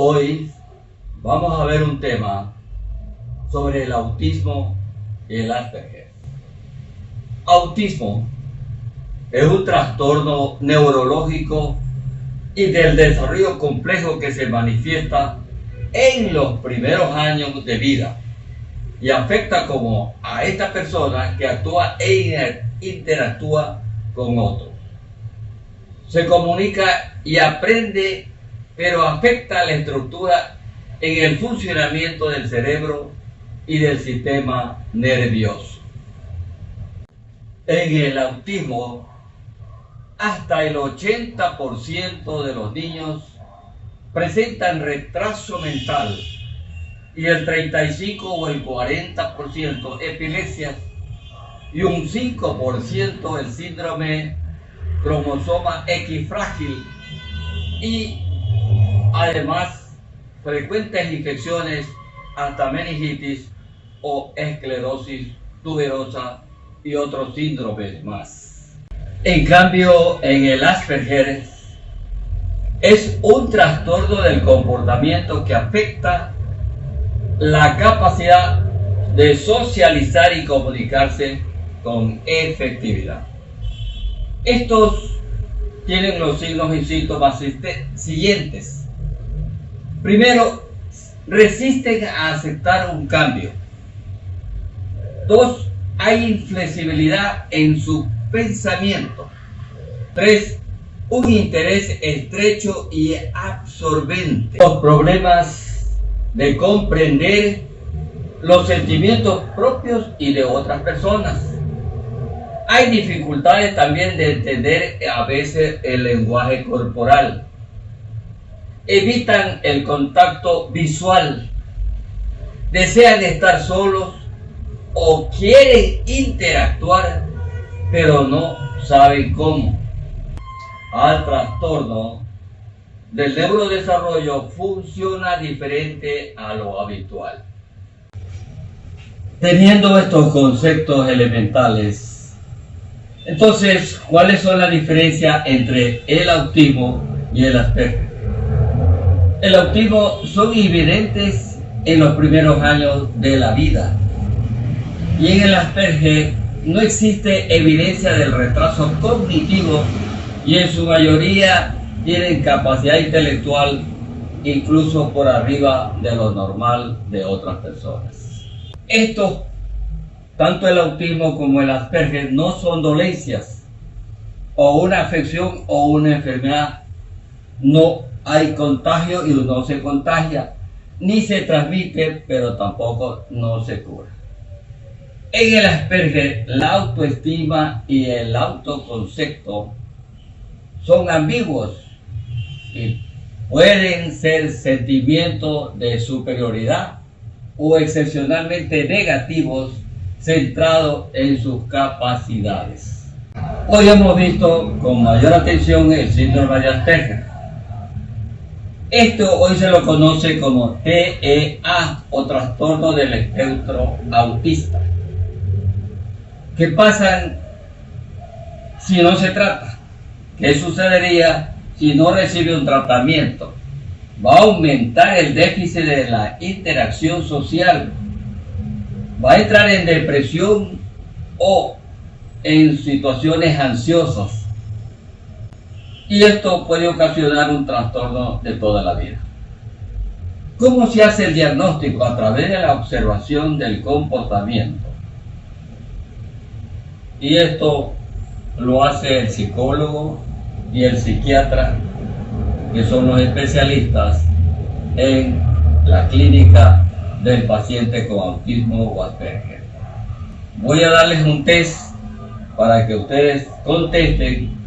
Hoy vamos a ver un tema sobre el autismo y el Asperger. Autismo es un trastorno neurológico y del desarrollo complejo que se manifiesta en los primeros años de vida y afecta como a esta persona que actúa e interactúa con otros. Se comunica y aprende, pero afecta la estructura en el funcionamiento del cerebro y del sistema nervioso. En el autismo, hasta el 80% de los niños presentan retraso mental y el 35 o el 40% epilepsias y un 5% el síndrome cromosoma X frágil y además frecuentes infecciones hasta meningitis o esclerosis tuberosa y otros síndromes más. En cambio, en el Asperger es un trastorno del comportamiento que afecta la capacidad de socializar y comunicarse con efectividad. Estos tienen los signos y síntomas siguientes. Primero, resisten a aceptar un cambio. 2. Hay inflexibilidad en su pensamiento. 3. Un interés estrecho y absorbente. Los problemas de comprender los sentimientos propios y de otras personas. Hay dificultades también de entender a veces el lenguaje corporal. Evitan el contacto visual. Desean estar solos o quieren interactuar, pero no saben cómo. Al trastorno del neurodesarrollo funciona diferente a lo habitual. Teniendo estos conceptos elementales, entonces, ¿cuáles son las diferencias entre el autismo y el Asperger? El autismo son evidentes en los primeros años de la vida y en el Asperger no existe evidencia del retraso cognitivo y en su mayoría tienen capacidad intelectual incluso por arriba de lo normal de otras personas. Estos, tanto el autismo como el Asperger, no son dolencias o una afección o una enfermedad. No hay contagio y no se contagia, ni se transmite, pero tampoco no se cura. En el Asperger, la autoestima y el autoconcepto son ambiguos y pueden ser sentimientos de superioridad o excepcionalmente negativos centrados en sus capacidades. Hoy hemos visto con mayor atención el síndrome de Asperger. Esto hoy se lo conoce como TEA o trastorno del espectro autista. ¿Qué pasa si no se trata? ¿Qué sucedería si no recibe un tratamiento? Va a aumentar el déficit de la interacción social, va a entrar en depresión o en situaciones ansiosas. Y esto puede ocasionar un trastorno de toda la vida. ¿Cómo se hace el diagnóstico? A través de la observación del comportamiento. Y esto lo hace el psicólogo y el psiquiatra, que son los especialistas en la clínica del paciente con autismo o Asperger. Voy a darles un test para que ustedes contesten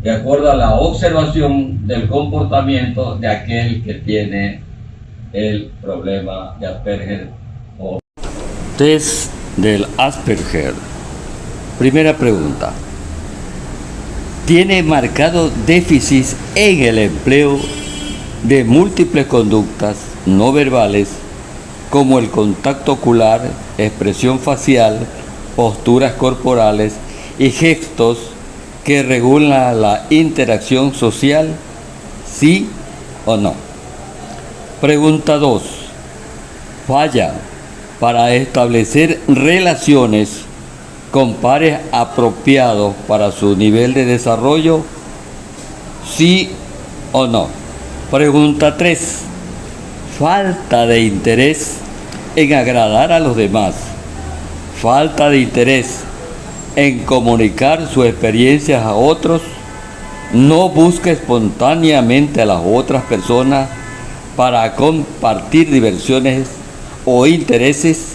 de acuerdo a la observación del comportamiento de aquel que tiene el problema de Asperger. Test del Asperger. Primera pregunta. Tiene marcado déficit en el empleo de múltiples conductas no verbales como el contacto ocular, expresión facial, posturas corporales y gestos que regulan la interacción social, ¿sí o no? Pregunta 2. Falla para establecer relaciones con pares apropiados para su nivel de desarrollo, ¿sí o no? Pregunta 3. Falta de interés en agradar a los demás. Falta de interés en comunicar sus experiencias a otros. No busca espontáneamente a las otras personas para compartir diversiones o intereses.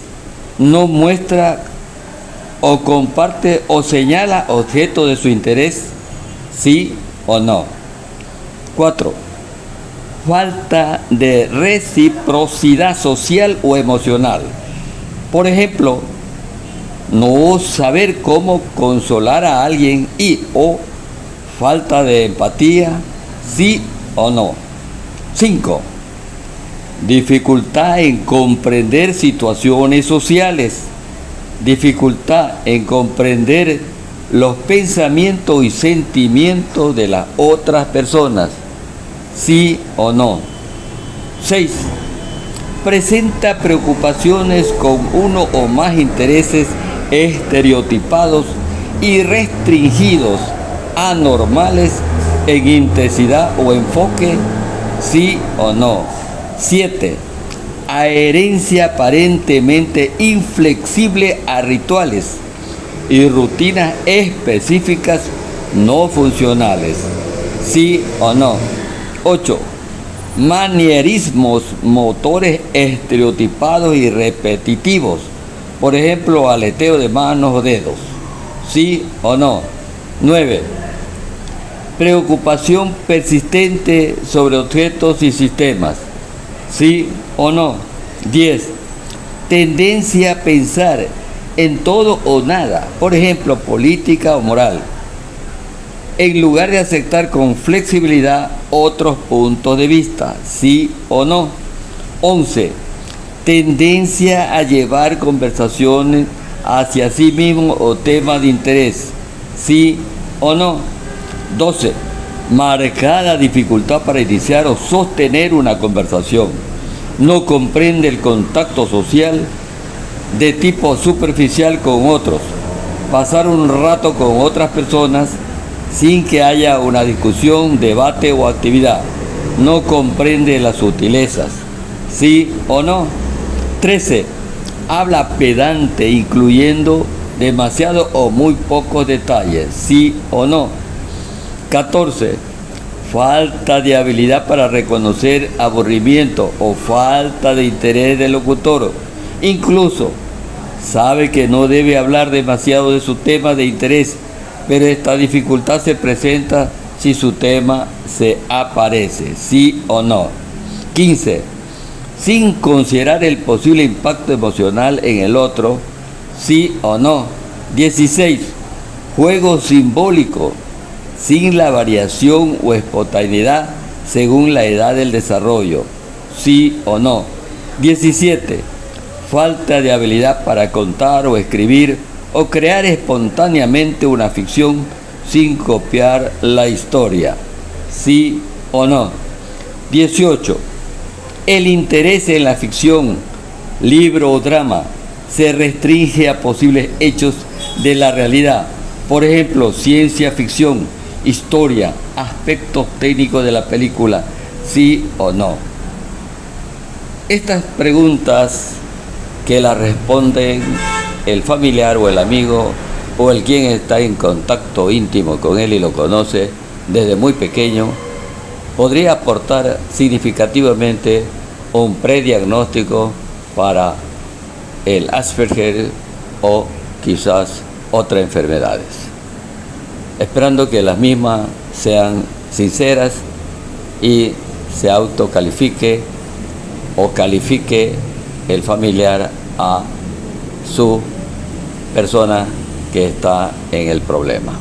No muestra o comparte o señala objeto de su interés, ¿sí o no? 4. Falta de reciprocidad social o emocional. Por ejemplo, no saber cómo consolar a alguien o falta de empatía, ¿sí o no? 5. Dificultad en comprender situaciones sociales. Dificultad en comprender los pensamientos y sentimientos de las otras personas, ¿sí o no? 6. Presenta preocupaciones con uno o más intereses estereotipados y restringidos, anormales en intensidad o enfoque, ¿sí o no? 7. Adherencia aparentemente inflexible a rituales y rutinas específicas no funcionales, ¿sí o no? 8. Manierismos motores estereotipados y repetitivos, por ejemplo, aleteo de manos o dedos, ¿sí o no? 9. Preocupación persistente sobre objetos y sistemas, ¿sí o no? 10. Tendencia a pensar en todo o nada, por ejemplo, política o moral, en lugar de aceptar con flexibilidad otros puntos de vista, ¿sí o no? 11. Tendencia a llevar conversaciones hacia sí mismo o temas de interés, ¿sí o no? 12. Marcada dificultad para iniciar o sostener una conversación. No comprende el contacto social de tipo superficial con otros. Pasar un rato con otras personas sin que haya una discusión, debate o actividad. No comprende las sutilezas, ¿sí o no? 13. Habla pedante, incluyendo demasiado o muy pocos detalles, ¿sí o no? 14. Falta de habilidad para reconocer aburrimiento o falta de interés del locutor. Incluso sabe que no debe hablar demasiado de su tema de interés, pero esta dificultad se presenta si su tema se aparece, ¿sí o no? 15. Sin considerar el posible impacto emocional en el otro, ¿sí o no? 16. Juego simbólico, sin la variación o espontaneidad según la edad del desarrollo, ¿sí o no? 17. Falta de habilidad para contar o escribir o crear espontáneamente una ficción sin copiar la historia, ¿sí o no? 18. El interés en la ficción, libro o drama se restringe a posibles hechos de la realidad, por ejemplo, ciencia ficción, historia, aspectos técnicos de la película, ¿sí o no? Estas preguntas que las responden el familiar o el amigo o el quien está en contacto íntimo con él y lo conoce desde muy pequeño, podría aportar significativamente un prediagnóstico para el Asperger o quizás otras enfermedades, esperando que las mismas sean sinceras y se autocalifique o califique el familiar a su persona que está en el problema.